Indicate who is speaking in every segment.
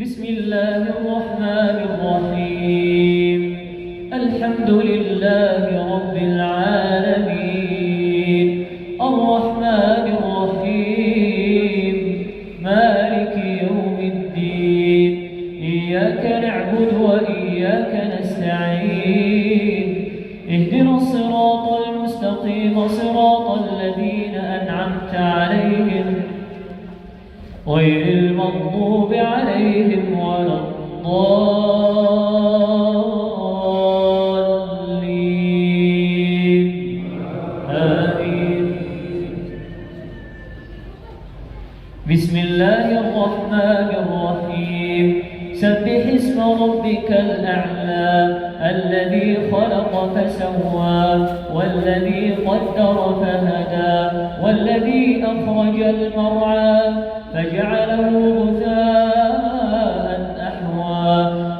Speaker 1: بسم الله الرحمن الرحيم. الحمد لله رب العالمين، الرحمن الرحيم، مالك يوم الدين. إياك نعبد وإياك نستعين. اهدنا الصراط المستقيم، صراط الذين أنعمت عليهم غير المغضوب عليهم ولا الضالين. آمين. بسم الله الرحمن الرحيم. سبح اسم ربك الأعلى الذي خلق فسوى والذي قدر فهدى والذي أخرج المرعى فجعله غثاء أحوى.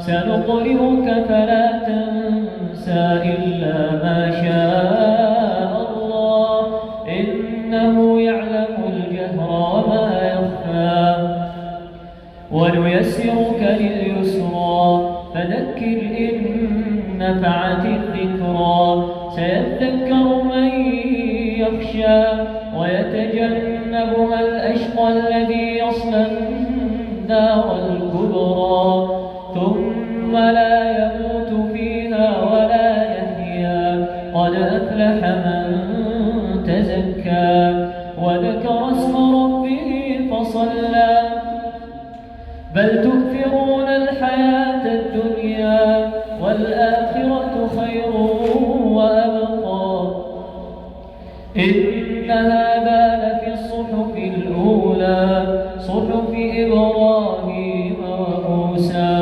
Speaker 1: سنقرئك فلا تنسى إلا ما شاء الله، إنه يعلم الجهر وما يخفى. ونيسرك لليسرى فذكر إن نفعت الذكرى. سيذكر من يخشى ويتجنبها الأشقى الذي يصلى النار الكبرى ثم لا يموت فيها ولا يحيا. قد أفلح من تزكى وذكر اسم ربه فصلى. بل تؤثرون الحياة الدنيا والآخرة خير وأبقى. إن هذا لفي الصحف الأولى، صحف إبراهيم وموسى.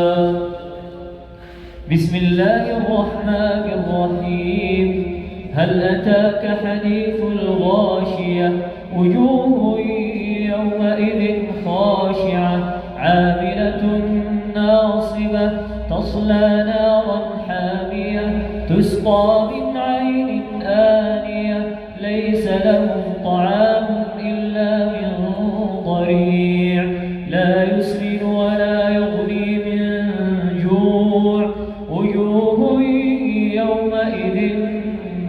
Speaker 1: بسم الله الرحمن الرحيم. هل أتاك حديث الغاشية؟ وجوه يومئذ خاشعة عاملة ناصبة تصلى نارا حامية تسقى من عين آنية ليس لهم طعام إلا من ضريع لا يسمن ولا يغني من جوع. وجوه يومئذ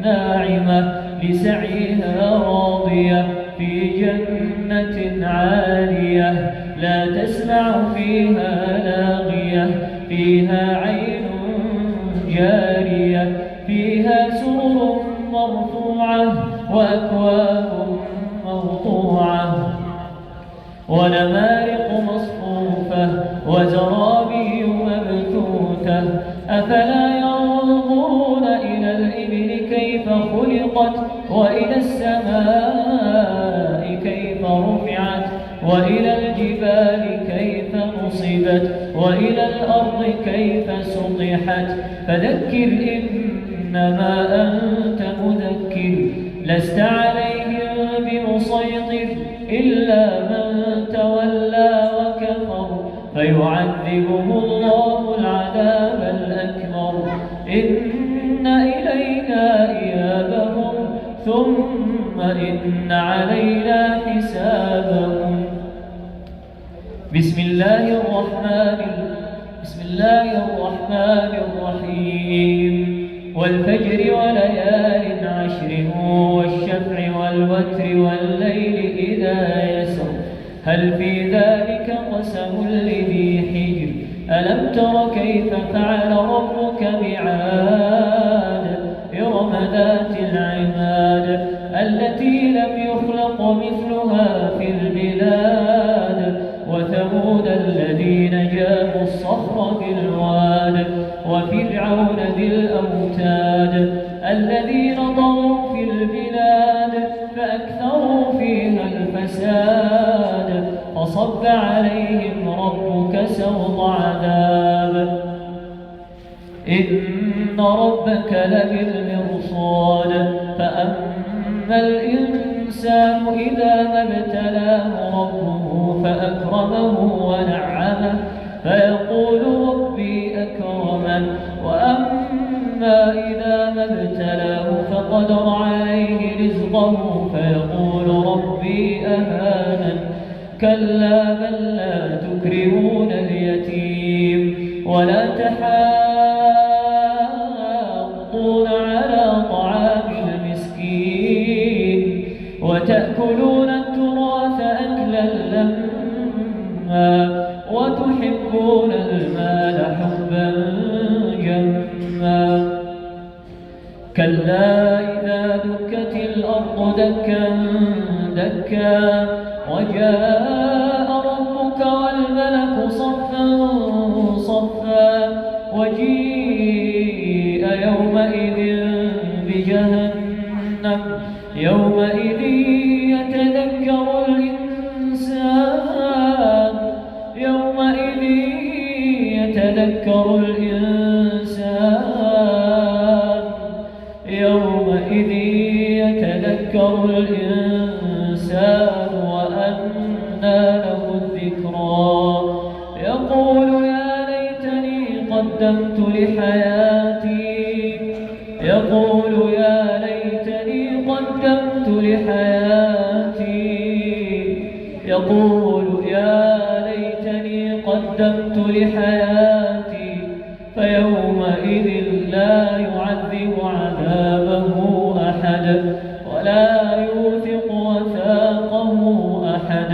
Speaker 1: ناعمة لسعيها راضية في جنة عالية لا تسمع فيها لاغية. فيها عين جارية فيها سرر مرفوعة وأكواب موضوعة ونمارق مصفوفة وزرابي مبثوثة. أفلا ينظرون إلى الإبل كيف خلقت وإلى السماء كيف رفعت وإلى الجبال كيف نصبت وإلى الأرض كيف سطحت. فذكر إنما أنت مذكر لست عليهم بمسيطر إلا من تولى وكفر فيعذبه الله العذاب الأكبر. إن إلينا إيابهم ثم إن علينا حسابهم. بسم الله الرحمن الرحيم. والفجر وليال عشر والشفع والوتر والليل إذا يسر هل في ذلك قسم لذي حجر. ألم تر كيف فعل ربك بعاد إرم ذات العماد التي لم يخلق مثلها في البلاد. وثمود الذين جابوا الصخر بالواد وفرعون ذي الأوتاد الذين طغوا في البلاد فأكثروا فيها الفساد. فصب عليهم ربك سوط عذاب إن ربك لبالمرصاد. فأما الإنسان إذا ما ابتلاه ربه فأكرمه ونعمه فيقول ربي أكرمن. وأما إذا ما ابتلاه فقدر عليه رزقه فيقول ربي أهانن. كلا بل لا تكرمون اليتيم ولا تحاضون على طعام المسكين وتأكلون التراث أكلا لما وتحبون المال حبا جما كلا إذا دكت الأرض دكا دكا وجاء ربك والملك صفا صفا وجيء يومئذ بجهنم يومئذ يتذكر الإنسان يومئذ يتذكر الإنسان يومئذ يتذكر الإنسان وأنى له الذكرى يقول يا ليتني قدمت لحياتي يقول يا ليتني قدمت لحياتي يقول يا ليتني قدمت لحياتي فيومئذ لا يعذب عذابه أحد ولا يوثق وثاقه أحد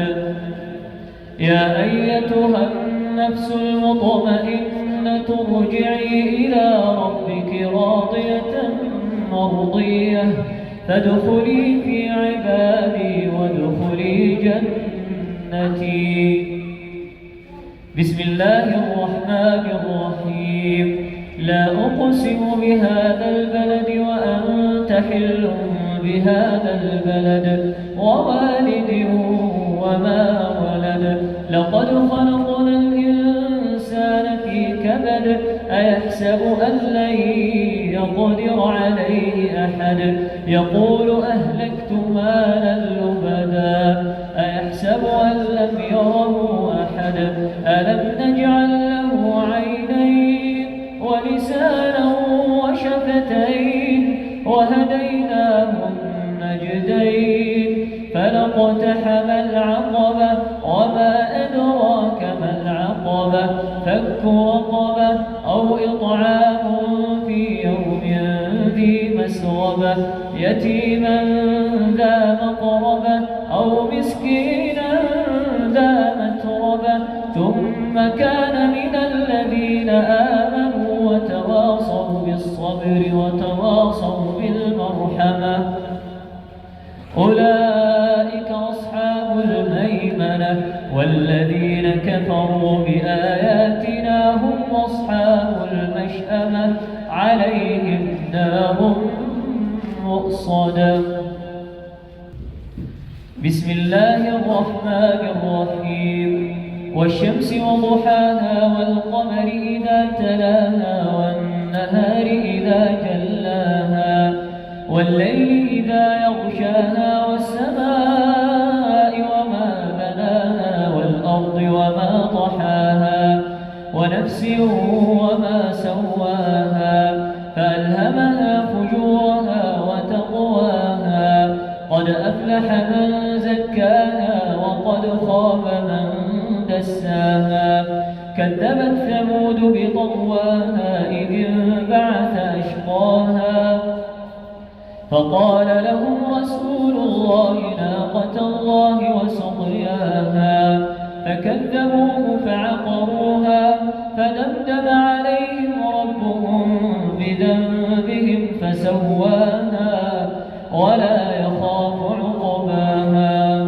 Speaker 1: يا أيتها النفس المطمئنة ارجعي إلى ربك راضية مرضية فادخلي في عبادي وادخلي جنتي بسم الله الرحمن الرحيم لا أقسم بهذا البلد وأنت حل بهذا البلد ووالد وما ولد لقد خلقنا الإنسان في كبد أيحسب أن لن يقدر عليه أحد يقول أهلكت مالا لبدا أيحسب أن لم يره أحد ألم نجعل له عينين ولسانا وشفتين وهديناه النجدين فلاقتحم العقبة وما أدراك ما العقبة فك رقبة أو إطعام في يوم ذي مسغبة يتيما ذا مقربة أو مسكينا ذا متربة ثم كان من الذين آمنوا وتواصوا بالصبر وتواصوا بالمرحمة أولئك أصحاب الميمنة والذين كفروا بآياتنا هم أصحاب المشأمة عليهم نار مؤصدة بسم الله الرحمن الرحيم والشمس وضحاها والقمر إذا تلاها والنهار إذا جلاها والليل إذا يغشاها والسماء وما بناها والأرض وما طحاها ونفس وما سواها فألهمها فجورها وتقواها قد أفلح من زكاها وقد خاب من دساها كذبت ثمود بطغواها إذ انبعث أشقاها فقال لهم رسول الله ناقة الله وسقياها فكذبوه فعقروها فدمدم عليهم ربهم بذنبهم فسواها ولا يخاف عقباها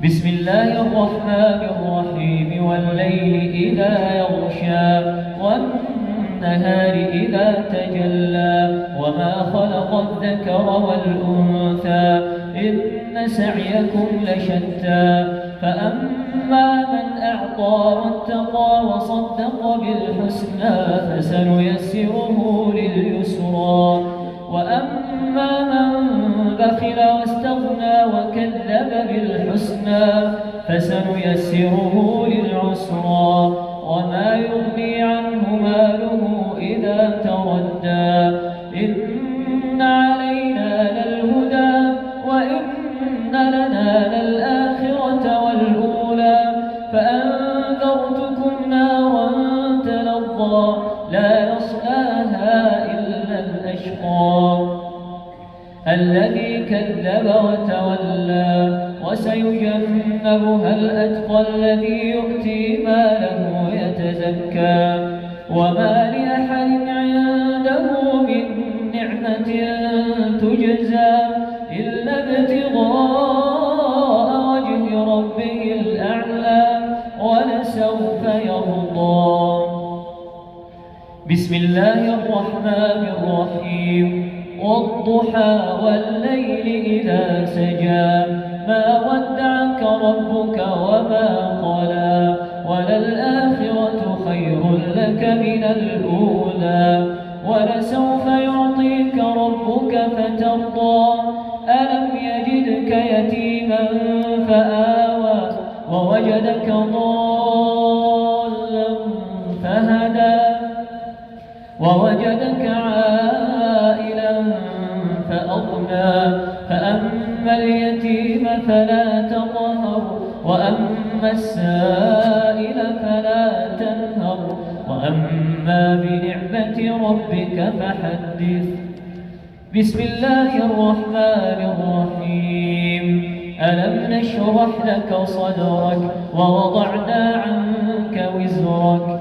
Speaker 1: بسم الله الرحمن الرحيم والليل إذا يغشى والنهار إذا تجلى وما خلق الذكر والأنثى إن سعيكم لشتى فأما من أعطى واتقى وصدق بالحسنى فسنيسره لليسرى وأما من بخل واستغنى وكذب بالحسنى فسنيسره للعسرى وما يغني عنه ماله إذا تردى إن علينا للهدى وإن لنا للآخرة والأولى فأنذرتكم نارا يبقى لا يصلاها إلا الأشقى الذي كذب وتولى وسيجنبها الأتقى الذي يؤتي ماله يتزكى وما لأحد عنده من نعمة تجزى إلا ابتغاء وجه ربه الأعلى ولسوف يرضى. بسم الله الرحمن الرحيم والضحى والليل إذا سجى ما ودعك ربك وما قلى وللآخرة خير لك من الأولى ولسوف يعطيك ربك فترضى ألم يجدك يتيما فآوى ووجدك ضالا فهدى ووجدك عائلا فأغنى فأما اليتيم فلا تقهر وأما السائل فلا تنهر وأما بنعمة ربك فحدث. بسم الله الرحمن الرحيم ألم نشرح لك صدرك ووضعنا عنك وزرك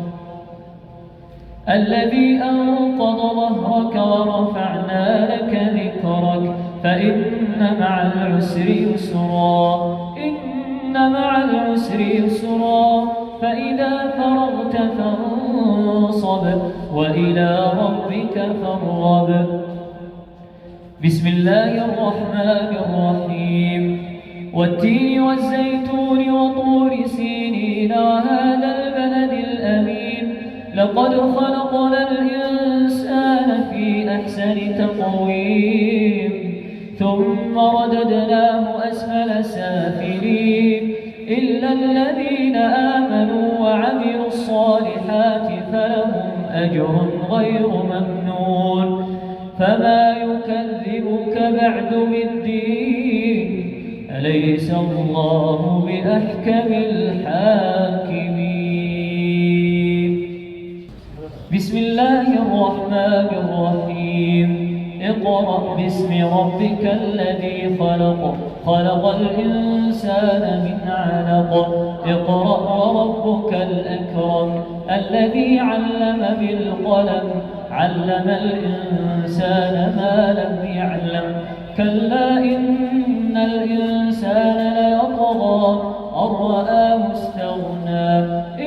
Speaker 1: الذي أنقض ظهرك ورفعنا لك ذكرك فإن مع العسر يسرا إن مع العسر يسرا فإذا فرغت فانصب وإلى ربك فارغب. بسم الله الرحمن الرحيم والتين والزيتون وطور سينين وهذا البلد الأمين لقد خلقنا الإنسان في أحسن تقويم ثم رددناه أسفل سافلين إلا الذين آمنوا وعملوا الصالحات فلهم أجر غير ممنون فما يكذبك بعد بالدين أليس الله بأحكم الحاكمين. بسم الله الرحمن الرحيم اقرأ باسم ربك الذي خلق خلق الإنسان من علق اقرأ وربك الأكرم الذي علم بالقلم علم الإنسان ما لم يعلم كلا إن الإنسان ليطغى أن رآه استغنى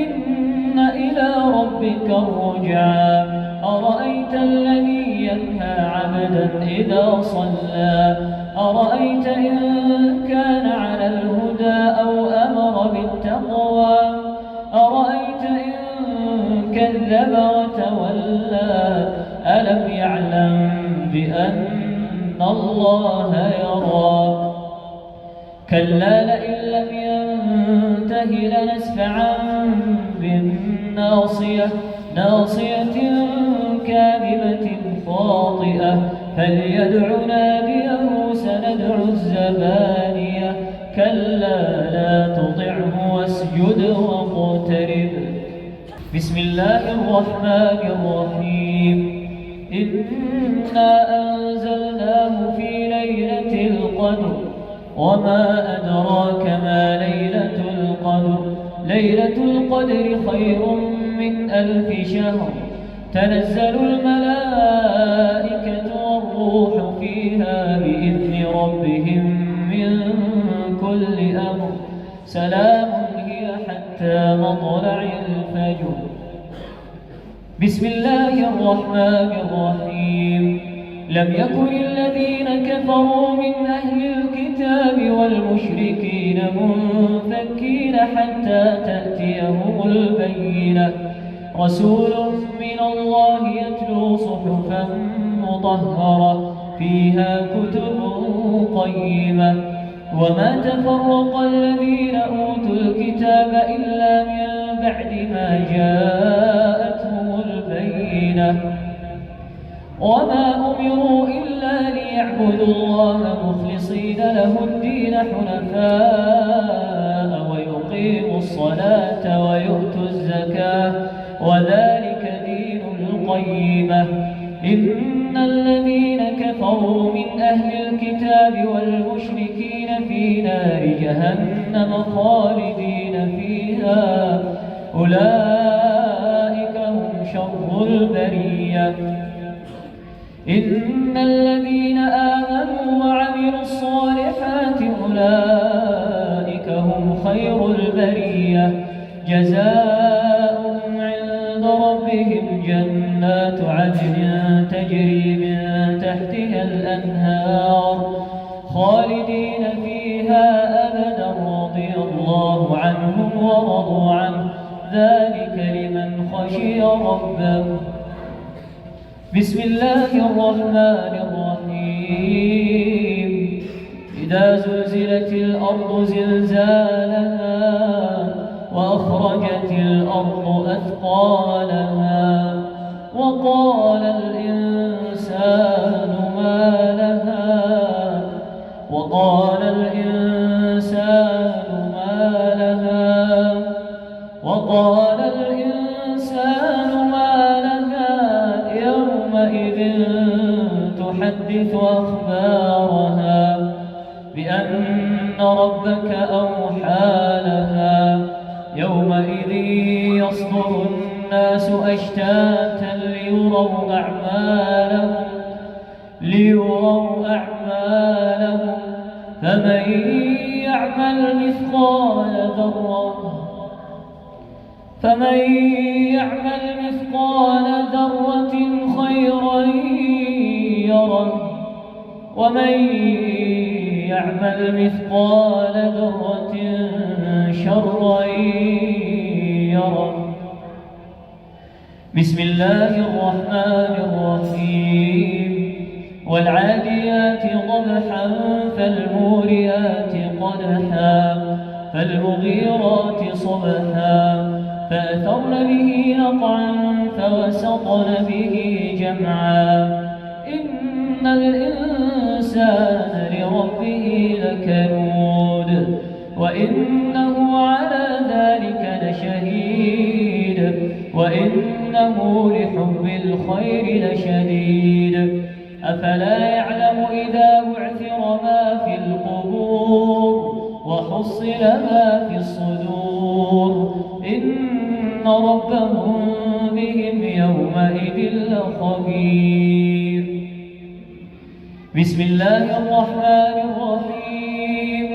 Speaker 1: إن إلى ربك الرجعى أرأيت الذي ينهى عبدا إذا صلى أرأيت إن كان على الهدى أو أمر بالتقوى أرأيت إن كذب وتولى ألم يعلم بأن الله يرى كلا لئن لم ينته لنسفعا بالناصية ناصية كاذبة خاطئة فليدع ناديه سندع الزبانية كلا لا تطعه واسجد واقترب. بسم الله الرحمن الرحيم إنا أنزلناه في ليلة القدر وما أدراك ما ليلة القدر ليلة القدر خير من 1000 شهر تنزل الملائكة والروح فيها بإذن ربهم من كل أمر سلام هي حتى مطلع الفجر. بسم الله الرحمن الرحيم لم يكن الذين كفروا من أهل الكتاب والمشركين منفكين حتى تأتيهم البينة رسول من الله يتلو صحفا مطهرة فيها كتب قيمة وما تفرق الذين أوتوا الكتاب إلا من بعد ما جاءتهم البينة وما أمروا إلا ليعبدوا الله مخلصين له الدين حنفاء ويقيموا الصلاة ويؤتوا الزكاة وذلك طيبة. إن الذين كفروا من أهل الكتاب والمشركين في نار جهنم خالدين فيها أولئك هم شر البرية. إن الذين آمنوا وعملوا الصالحات أولئك هم خير البرية. جزاؤهم عند ربهم جنات عدن تجري من تحتها الأنهار خالدين فيها أبدا رضي الله عنهم ورضوا عنه ذلك لمن خشي ربه. بسم الله الرحمن الرحيم. إذا زلزلت الأرض زلزالها وأخرجت الأرض أثقالها وقال الإنسان ما لها وقال الإنسان ما لها وقال الإنسان ما لها يومئذ تحدث أخبارها بأن ربك أوحى لها يومئذ يصدر الناس أشتاتا ليروا أعمالهم فمن يعمل مثقال ذرة خيرا يره ومن يعمل مثقال ذرة شرا يره. بسم الله الرحمن الرحيم. والعاديات ضبحا فالموريات قدحا فالمغيرات صبحا فأثرن به نقعا فوسطن به جمعا إن الإنسان لربه لكنود وإنه على ذلك لشهيد وإنه لحب الخير لشديد. أفلا يعلم إذا بعثر ما في القبور وحصل ما في الصدور إن ربهم بهم يومئذ لخبير. بسم الله الرحمن الرحيم.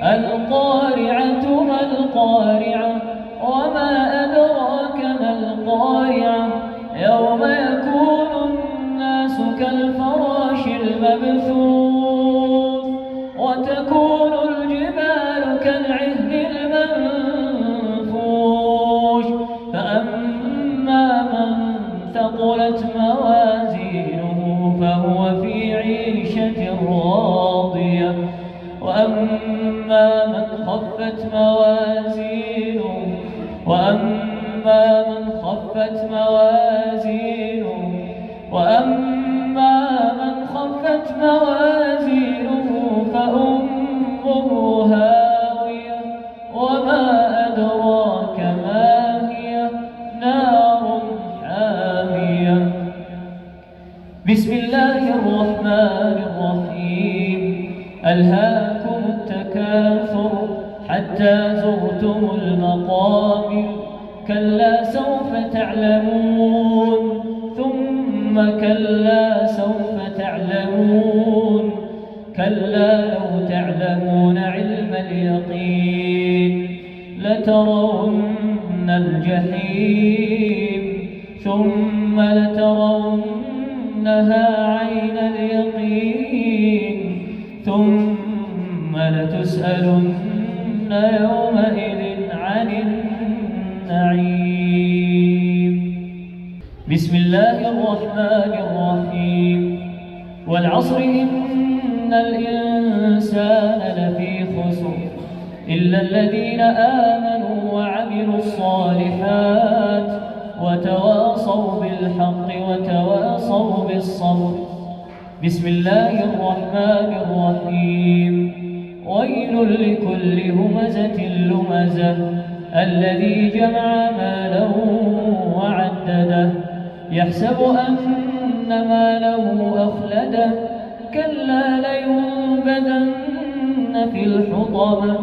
Speaker 1: القارعة ما القارعة وما أدراك ما القارعة يوم يكون الناس كالفراش المبثوث وتكون الجبال كالعهن المنفوش فأما من ثقلت موازينه فهو في عيشة راضية وأما من خفت موازينه فأمه هاوية وما أدراك ما هي نار حامية. بسم الله الرحمن الرحيم. ألهاكم التكاثر حتى زرتم المقابر كلا سوف تعلمون ثم كلا سوف تعلمون كلا لو تعلمون علم اليقين لترون الجحيم ثم لترونها عين اليقين ثم لتسألن يومئذ عن النعيم. بسم الله الرحمن الرحيم. والعصر إن الإنسان لفي خسر إلا الذين آمنوا وعملوا الصالحات وتواصوا بالحق وتواصوا بالصبر. بسم الله الرحمن الرحيم. ويل لكل همزة لمزة الذي جمع ماله وعدده يحسب أن ماله أخلده كلا لينبذن في الحطمة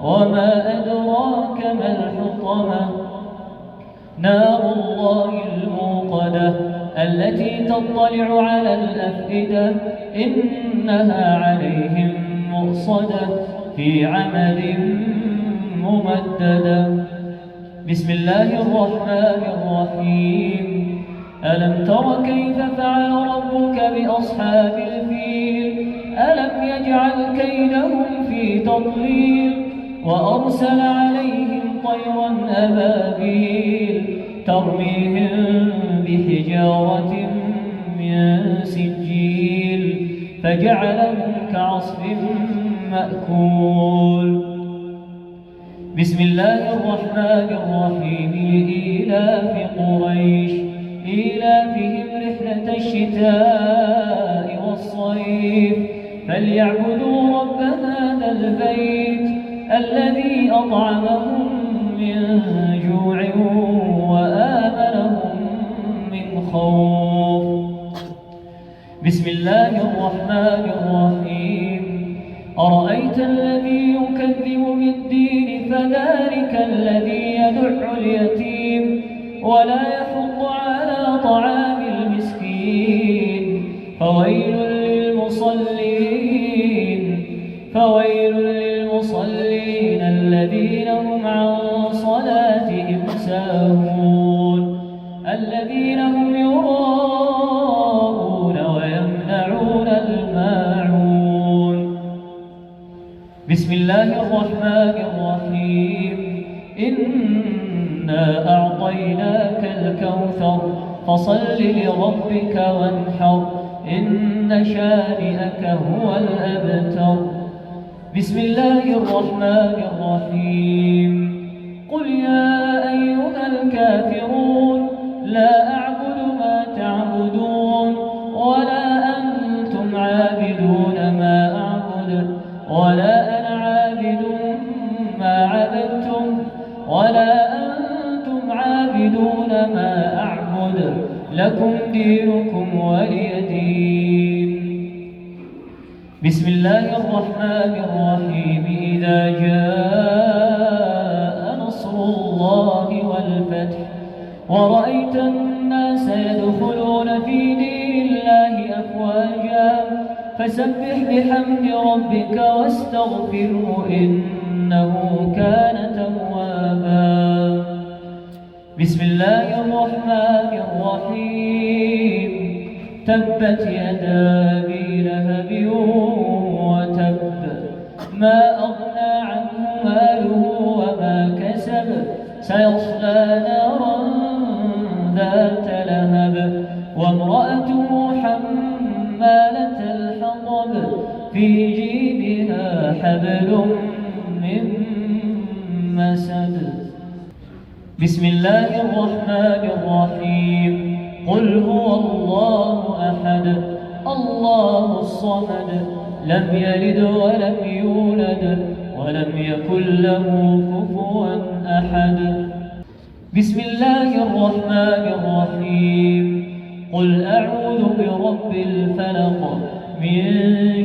Speaker 1: وما أدراك ما الحطمة نار الله الموقدة التي تطلع على الأفئدة إنها عليهم مؤصدة في عمد ممددة. بسم الله الرحمن الرحيم ألم تر كيف فعل ربك بأصحاب الفيل ألم يجعل كيدهم في تضليل وأرسل عليهم طيرا أبابيل ترميهم بحجارة من سجيل فجعلهم كعصف مأكول. بسم الله الرحمن الرحيم لإيلاف قريش إيلافهم رحلة الشتاء والصيف فليعبدوا رب هذا البيت الذي أطعمهم من جوع وآمنهم من خوف. بسم الله الرحمن الرحيم أرأيت الذي يكذب بالدين فذلك الذي يدع اليتيم ولا يحض على طعام المسكين فويل للمصلين الذين هم عن صلاتهم ساهون الذين هم يراءون ويمنعون الماعون. بسم الله الرحمن الرحيم إنا أعطيناك الكوثر فصل لربك وانحر إن شانئك هو الأبتر. بسم الله الرحمن الرحيم قل يا أيها الكافرون لا أعبد ما تعبدون ولا أنتم عابدون ما أعبد ولا أنا عابد ما عبدتم ولا أنتم عابدون ما أعبد لكم دينكم ولي دين. بسم الله الرحمن الرحيم إذا جاء نصر الله والفتح ورأيت الناس يدخلون في دين الله أفواجا فسبح بحمد ربك واستغفره إنه كان توابا. بسم الله الرحمن الرحيم تبت يدا أبي لهب وتب ما أغنى عنه ماله وما كسب سيصلى نارا ذات لهب وامرأته حمالة الحطب في جيدها حبل من مسد. بسم الله الرحمن الرحيم قل هو الله أحد الله الصمد لم يلد ولم يولد ولم يكن له كفوا أحد. بسم الله الرحمن الرحيم قل أعوذ برب الفلق من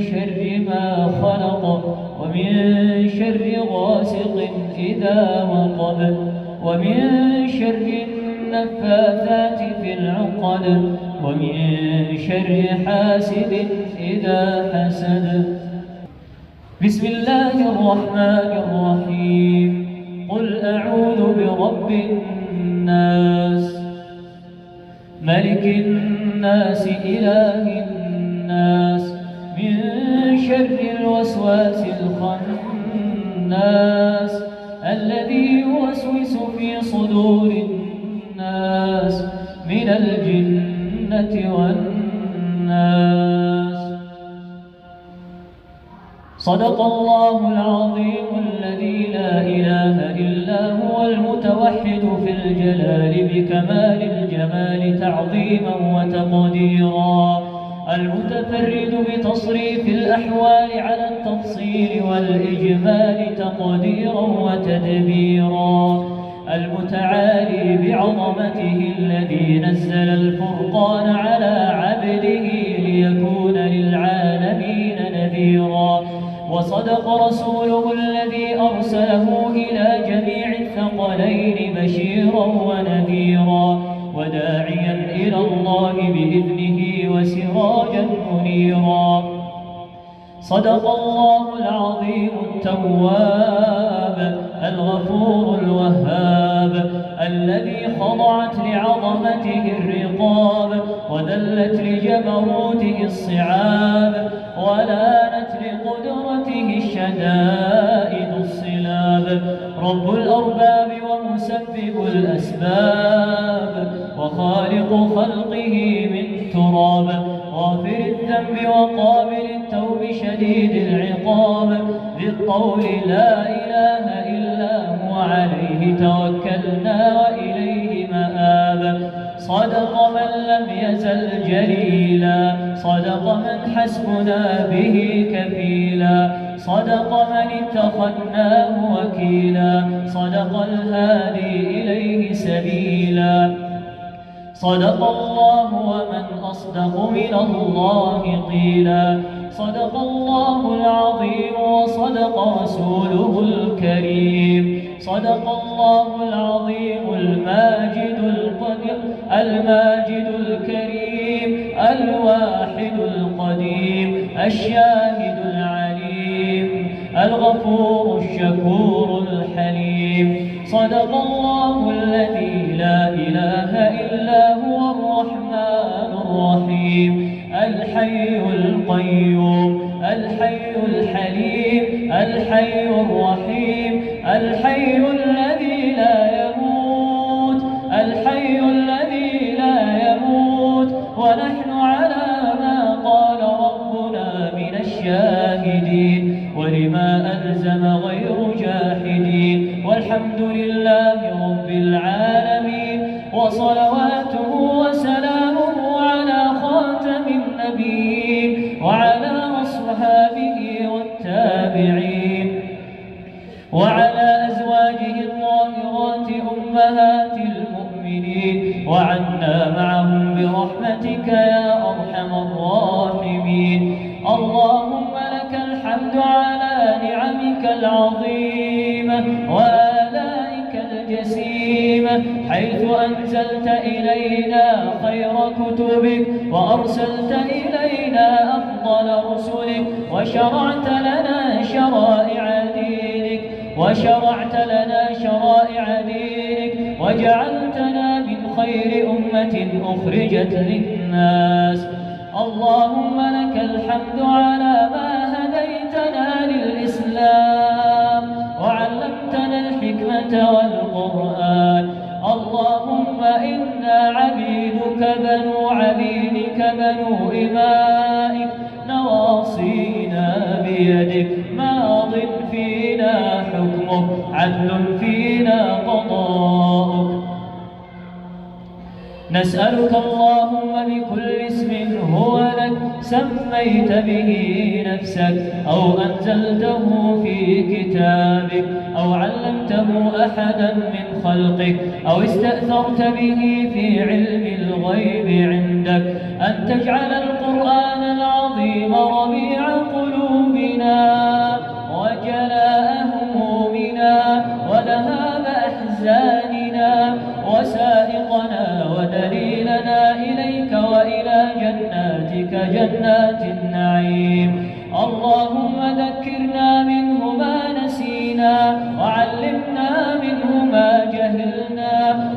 Speaker 1: شر ما خلق ومن شر غاسق إذا وقب ومن شر النفاثات في العقد ومن شر حاسد إذا حسد. بسم الله الرحمن الرحيم قل أعوذ برب الناس ملك الناس إله الناس من شر الوسواس الخناس الذي يوسوس في صدور الناس من الجنة والناس. صدق الله العظيم الذي لا إله إلا هو المتوحد في الجلال بكمال الجمال تعظيما وتقديرا المتفرد بتصريف الأحوال على التفصيل والإجمال تقديرا وتدبيرا المتعالي بعظمته الذي نزل الفرقان على عبده ليكون للعالمين نذيرا. وصدق رسوله الذي أرسله إلى جميع الثقلين بشيرا ونذيرا وداعيا إلى الله بإذنه وسراجا منيرا. صدق الله العظيم التواب الغفور الوهاب الذي خضعت لعظمته الرقاب وذلت لجبروته الصعاب ولانت لقدرته الشدائد الصلاب. رب الأرباب ومسبب الأسباب وخالق خلقه من تراب غافر الذنب وقابل التوب شديد العقاب ذي الطول لا إله إلا هو عليه توكلنا وإليه مآب. صدق من لم يزل جليلا صدق من حسبنا به كفيلا صدق من اتخذناه وكيلا صدق الهادي إليه سبيلا. صدق الله ومن أصدق من الله قيلا. صدق الله العظيم وصدق رسوله الكريم. صدق الله العظيم الماجد الكريم الواحد القديم الشاهد العليم الغفور الشكور الحليم. صدق الله الذي لا إله إلا هو الرحمن الرحيم الحي القيوم الحي الحليم الحي الرحيم الحي الذي لا يموت الحي الذي لا يموت ونحن على ما قال ربنا من الشاهدين ولما ألزم غير جاحدين. والحمد لله رب العالمين وصلواته وسلامه على خاتم النبيين وعلى أصحابه والتابعين وعلى أزواجه الطاهرات أمهات المؤمنين وعنا معهم برحمتك يا أرحم الراحمين. اللهم لك الحمد على نعمك العظيمة وآلائك الجسيمة حيث أنزلت إلينا خير كتبك وأرسلت إلينا أفضل رسلك وشرعت لنا شرائع دينك وجعلتنا من خير أمة أخرجت للناس. اللهم لك الحمد على ما هديتنا للإسلام وعلمتنا الحكمة والقرآن. اللهم إنا عبيدك بنو عبيدك بنو إمائك نواصينا بيدك ماض فينا حكمك عدل فينا قضاؤك. نسألك اللهم بكل اسم هو لك سميت به نفسك أو أنزلته في كتابك أو علمته أحدا من خلقك أو استأثرت به في علم الغيب عندك أن تجعل القرآن العظيم ربيع قلوبنا وجلاء همومنا وذهاب أحزاننا وسائقنا ودليلنا إليك وإلى جناتك جنات النعيم. اللهم ذكرنا منه ما نسينا وعلمنا منه ما جهلنا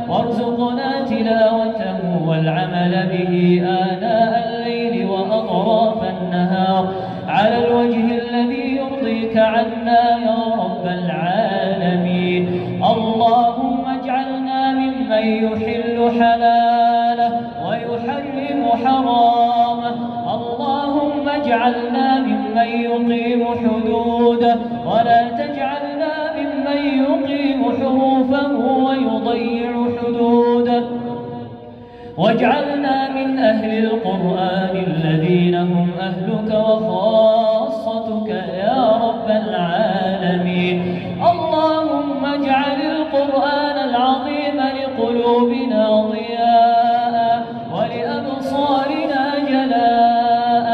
Speaker 1: وارزقنا تلاوته والعمل به آناء الليل وأطراف النهار على الوجه الذي يرضيك عنا يا رب العالمين. اللهم اجعلنا ممن يحل حلاله ويحرم حرامه. اللهم اجعلنا ممن يقيم حدوده ولا تجعلنا ممن يقيم حروفه ويضيع حدوده. واجعلنا من أهل القرآن الذين هم أهلك وخاصتك يا رب العالمين. اللهم اجعل القرآن العظيم ضياء ولأبصارنا جلاء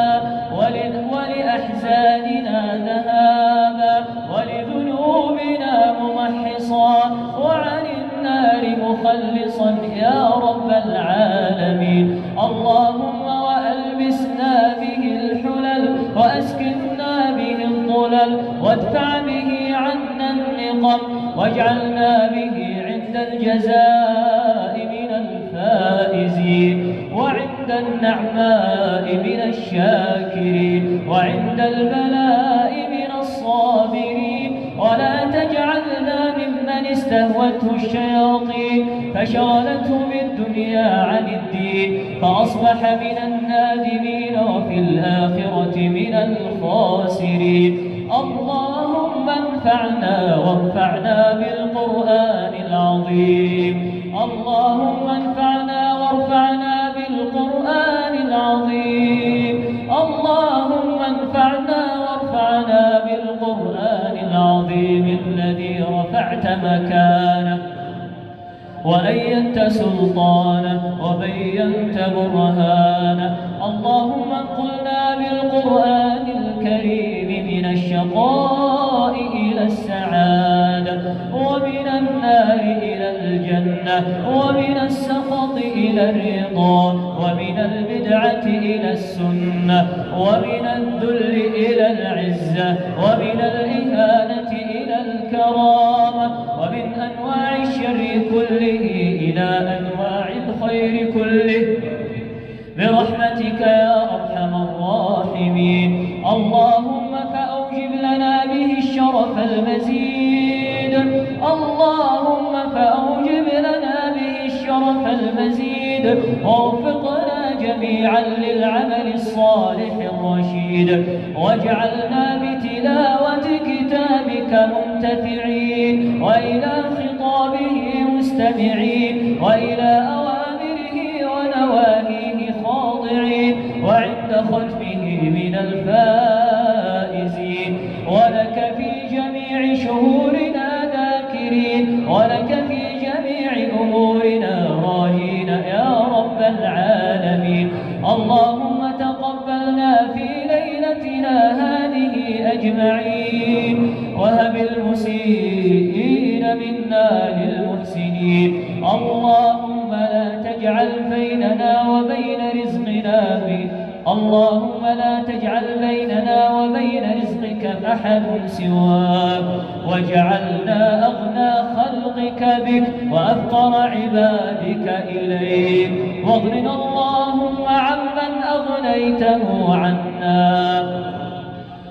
Speaker 1: ولأحزاننا ذهابا ولذنوبنا ممحصا وعن النار مخلصا يا رب العالمين. اللهم وألبسنا به الحلل وأسكننا به الظلل وادفع به عنا النقم واجعلنا به عند الجزاء من الفائزين وعند النعماء من الشاكرين وعند البلاء من الصابرين. ولا تجعلنا ممن استهوته الشياطين فشغلته بالدنيا عن الدين فأصبح من النادمين وفي الآخرة من الخاسرين. اللهم انفعنا وارفعنا بالقرآن العظيم. اللهم انفعنا وارفعنا بالقرآن العظيم. اللهم انفعنا وارفعنا بالقرآن العظيم الذي رفعت مكانه وأينت سلطانه وبينت برهانه. اللهم انقلنا بالقرآن الكريم من الشقاء إلى السعادة ومن النار إلى الجنة ومن السخط إلى الرضا ومن البدعة إلى السنة ومن الذل إلى العزة ومن الإهانة إلى الكرامة ومن أنواع الشر كله إلى أنواع الخير كله برحمتك يا أرحم الراحمين. اللهم فأوجب لنا به الشرف المزيد. اللهم فأوجب لنا به الشرف المزيد ووفقنا جميعا للعمل الصالح الرشيد واجعلنا بتلاوة كتابك منتفعين وإلى خطابه مستمعين وإلى أوامره ونواهيه خاضعين وعند ختمه من الفائزين ولك في جميع شهورنا ذاكرين ولك في جميع أمورنا راجين يا رب العالمين. اللهم تقبلنا في ليلتنا هذه أجمعين وهب المسيئين منا للمحسنين. اللهم لا تجعل بيننا وبين رزقنا اللهم لا تجعل بيننا وبين رزقك أحد سواك واجعلنا أغنى خلقك بك وأفقر عبادك إليك واغننا اللهم عمن أغنيته عنا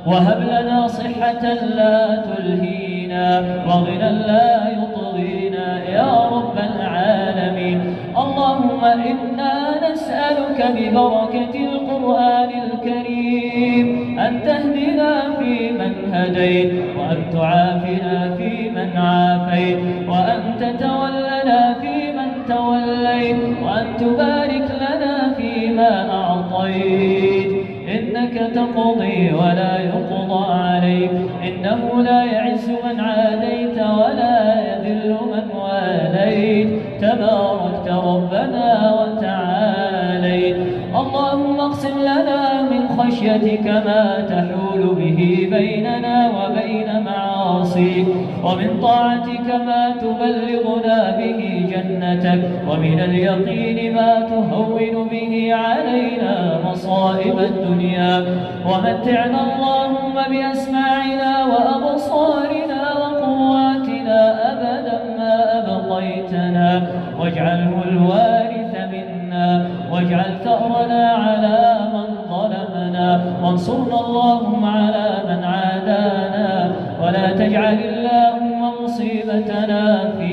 Speaker 1: وهب لنا صحة لا تلهينا وغنى لا يطغينا يا رب العالمين. اللهم إنا نسألك ببركة القرآن الكريم أن تهدنا فيمن هديت وأن تعافنا فيمن عافيت وأن تتولنا فيمن توليت وأن تبارك لنا فيما أعطيت. إنك تقضي ولا يقضى عليك إنه لا يعز من عاديت ولا يذل من واليت تباركت ربنا وتعاليت. اللهم اقسم لنا من خشيتك ما تحول به بيننا وبين معاصيك ومن طاعتك ما تبلغنا به جنتك ومن اليقين ما تهون به علينا مصائب الدنيا ومتعنا اللهم بأسماعنا وأبصارنا وقواتنا أبدا ما أبقيتنا واجعله الوارث منا واجعل ثأرنا على من ظلمنا وانصرنا اللهم على من عادانا ولا تجعل اللهم مصيبتنا في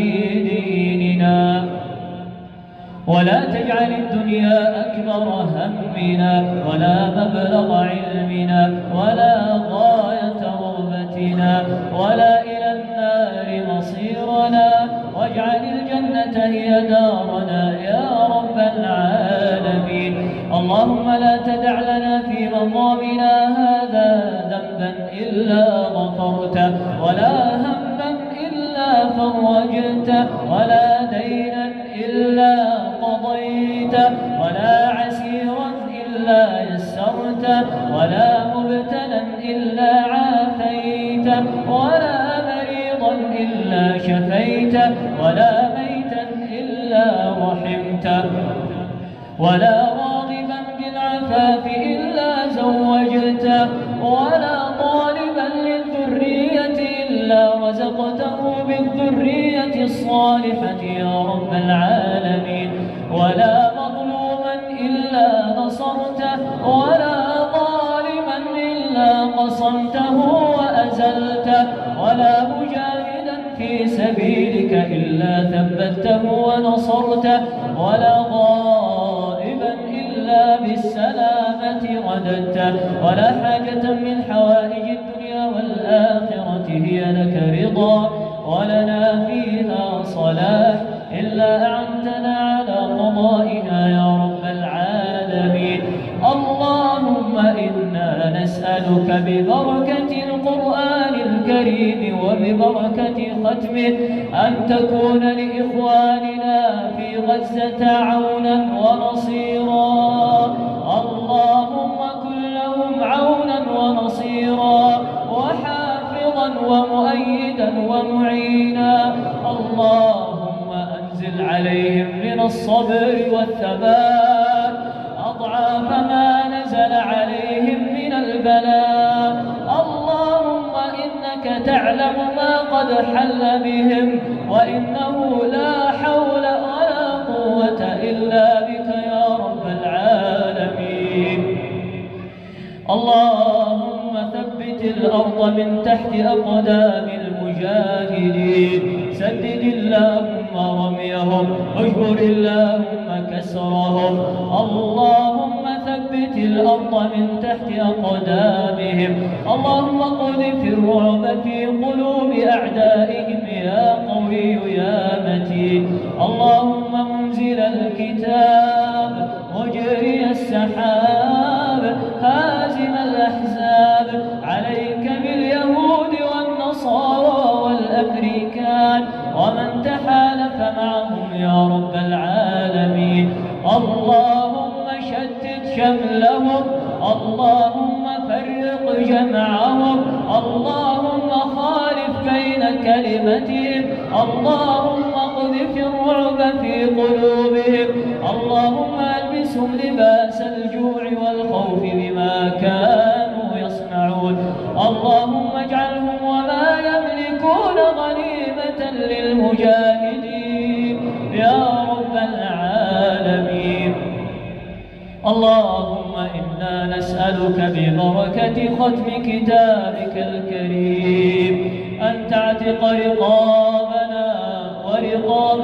Speaker 1: ديننا ولا تجعل الدنيا أكبر همنا ولا مبلغ علمنا ولا غاية رغبتنا ولا إلى النار مصيرنا واجعل الجنة هي دارنا يا رب العالمين. اللهم لا تدع لنا في مقامنا هذا ذنبا إلا غفرته ولا هما إلا فرجته ولا دينا إلا يسرته ولا عسيرا إلا يسرته ولا مبتلا إلا عافيته ولا مريضا إلا شفيته ولا ميتا إلا رحمته ولا راغبا بالعفاف إلا زوجته ولا طالبا للذرية إلا رزقته بالذرية الصالحة يا رب العالمين ولا مظلوما إلا نصرته ولا ظالما إلا قصمته وأزلته ولا مجاهدا في سبيلك إلا ثبته ونصرته ولا غائبا إلا بالسلامة رددته ولا حاجة من حوائج الدنيا والآخرة هي لك رضا ولنا فيها صلاح إلا أعنتنا على قضائها يا رب العالمين. اللهم إنا نسألك ببركة القرآن الكريم وببركة ختمه أن تكون لإخواننا في غزة عونا ونصيرا. اللهم كن لهم عونا ونصيرا وحافظا ومؤيدا ومعينا. اللهم أنزل عليهم من الصبر والثبات أضعاف ما نزل عليهم من البلاء. اللهم إنك تعلم ما قد حل بهم وإنه لا حول ولا قوة إلا بك يا رب العالمين. اللهم ثبت الأرض من تحت أقدام المجاهدين. سدد اللهم رميهم واجبر اللهم كسرهم. اللهم ثبت الأرض من تحت أقدامهم. اللهم قذف الرعب في قلوب أعدائهم يا قوي يا متين. اللهم منزل الكتاب مجري السحاب هازم الأحزاب عليك باليهود والنصارى والأمريكان ومن تحالف معهم يا رب العالمين. اللهم شتت شملهم. اللهم فرق جمعهم. اللهم خالف بين كلمتهم. اللهم اقذف الرعب في قلوبهم. اللهم البسهم لباس الجوع والخوف بما كانوا يصنعون. اللهم اجعلهم وما يملكون غنيمة للمجاهدين يا رب العالمين. اللهم إنا نسألك ببركة ختم كتابك الكريم أن تعتق رقابنا ورقاب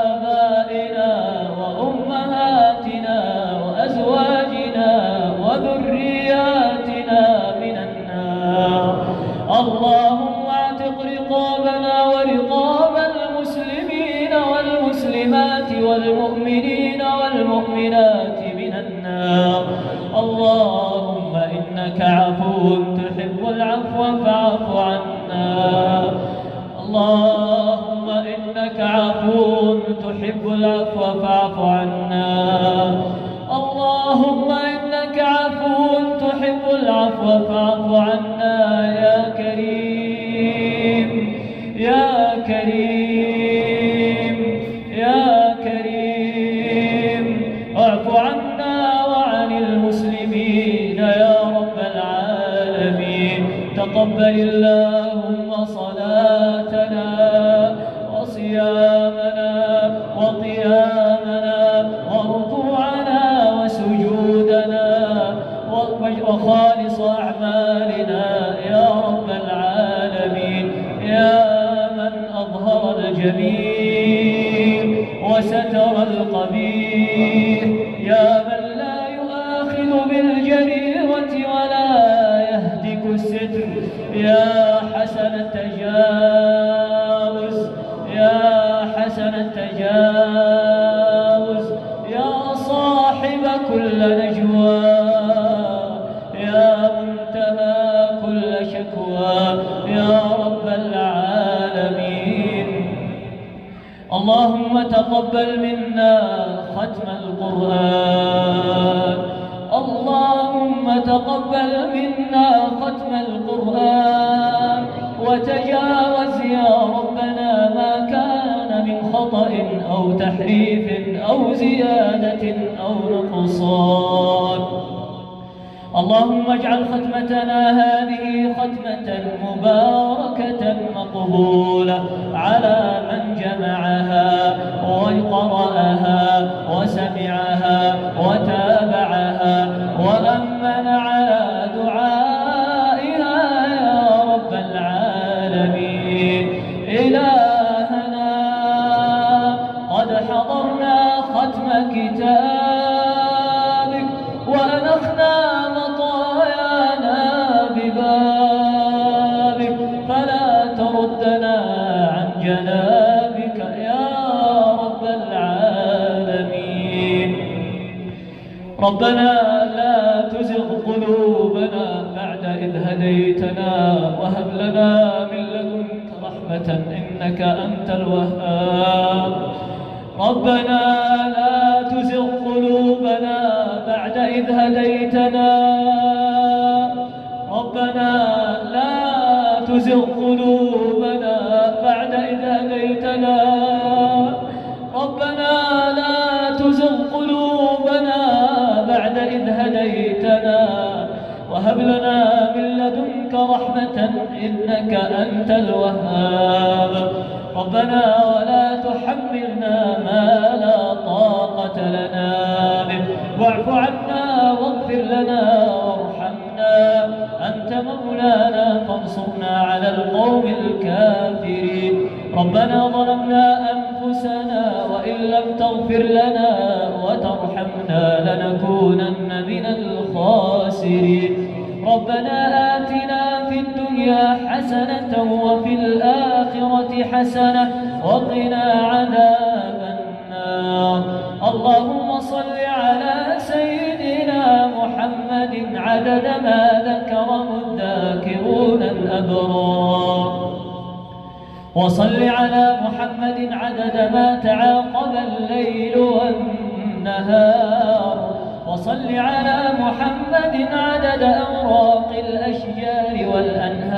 Speaker 1: آبائنا وأمهاتنا وأزواجنا وذرياتنا من النار. اللهم اعتق رقابنا ورقاب المسلمين والمسلمات والمؤمنين والمؤمنات من النار. اللهم إنك عفو تحب العفو فاعف عنا. اللهم إنك عفو تحب العفو فاعف عنا. اللهم إنك عفو تحب العفو فاعف عنا يا كريم يا كريم يا كريم. اعف عنا وعن المسلمين يا رب العالمين. تقبل اللهم صلاتنا وصيامنا وقيامنا وركوعنا وسجودنا وخالص أعمالنا يا رب العالمين. يا من أظهر الجميل وستر القبيح. يا من لا يؤاخذ بالجريرة ولا يهتك الستر. يا حسن التجاوز يا حسن التجاوز يا صاحب كل نجوى يا منتهى كل شكوى يا رب العالمين. اللهم تقبل منا ختم القرآن. اللهم تقبل منا ختم القرآن، وتجاوز يا ربنا ما كان من خطأ أو تحريف أو زيادة أو نقصان. اللهم اجعل ختمتنا هذه ختمة مباركة مقبولة على من جمعها وقرأها وسمعها وتابعها وأمن على دعائها يا رب العالمين. إلهنا قد حضرنا ختم كتابك وأنخنا مطايانا ببابك، فلا تردنا عن جنابك يا رب العالمين. ربنا لا تزغ قلوبنا بعد إذ هديتنا وهب لنا من لدنك رحمة إنك أنت الوهاب. ربنا لا تزغ قلوبنا بعد إذ هديتنا. ربنا لا تزغ قلوبنا بعد إذ هديتنا. ربنا لا تزغ قلوبنا بعد إذ هديتنا وهب لنا من لدنك رحمة إنك أنت الوهاب. ربنا ولا تحملنا ما لا طاقة لنا به، واعف عنا واغفر لنا وارحمنا، أنت مولانا فانصرنا على القوم الكافرين. ربنا ظلمنا أنفسنا وإن لم تغفر لنا وترحمنا لنكونن من الخاسرين. ربنا آتنا في الدنيا حسنة وفي الآخرة حسنة وقنا عذاب النار. اللهم صل على سيدنا محمد عدد ما ذكره الذاكرون الأبرار، وصل على محمد عدد ما تعاقب الليل والنهار، وصل على محمد عدد أوراق الأشجار والأنهار